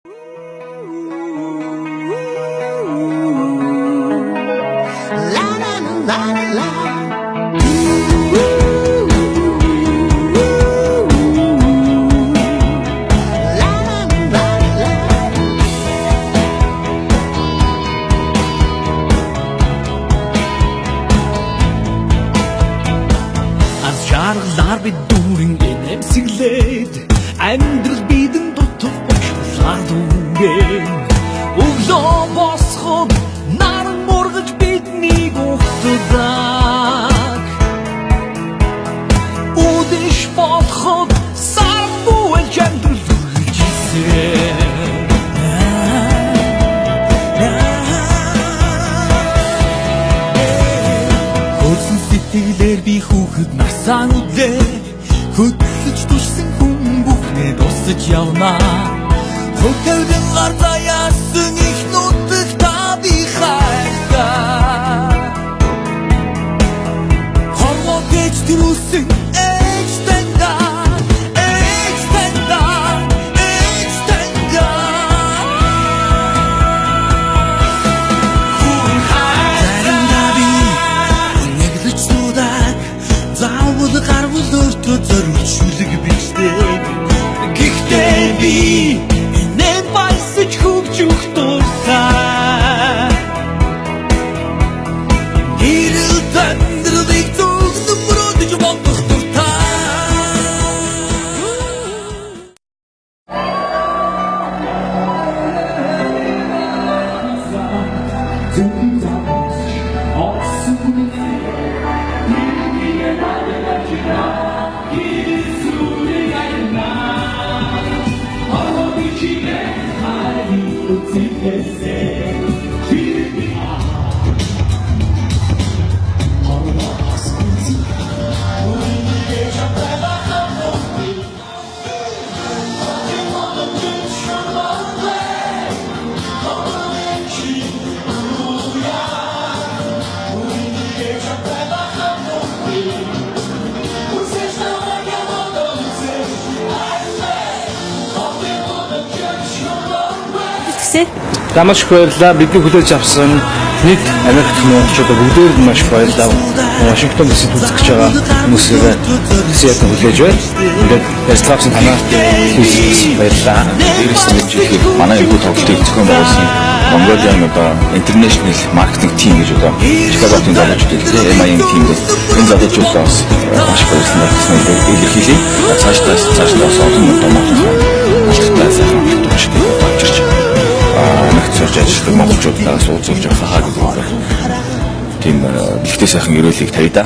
Жаргалаар бид дүүрэн эмсэглээд амьдрал бидэн дутав уучлаар дүнген өглөө босход наран мургаж биднийг ухтдаг үдэш бодход сар бүэлж амьдрал үргэлжсэн хөрсөн сэтгэлээр би хүүхэд насаа үдээ хөдлөж түшсэн хүн бүхнээ дуусаж явна хөтөлгөн гар заяасан их нутаг та би хайртай хорвоо гэж тэрүүлсэн зориулшүлэг бичдэг гэхдээ би энэнд баясаж хөвжих дуртай гэрэл тандрыг зүгнэн мөрөдөж бодох дуртай Маш их баярлалаа. Бидний хүлээж авсан нийт Америкт монголчуудаа бүгдээр маш их баярлалаа. Вашингтон дэсэд үзэж байгаа хүмүүсээ Сиэтл хүлээж байна. Ингээд ястравсан танаа баярлалаа. Дээрээс нь жишээ манай энэ тоглолтыг зохион байгуулсан Mongolian International Marketing Team гэж одоо Чикагогийн залуучууд хэлээ. MIM team гэж энэ залуучуудаас маш их баярлалаа гэсэн илэрхийлье. Цаашдаа олон томоотой сайхан төлөвчтэй болчихж нэгцэрч ажилладаг монголчуудаас уулзуулж авахаа гэдэг байна. Тийм бэлтгэл сайхан ерөөлийг тавья да.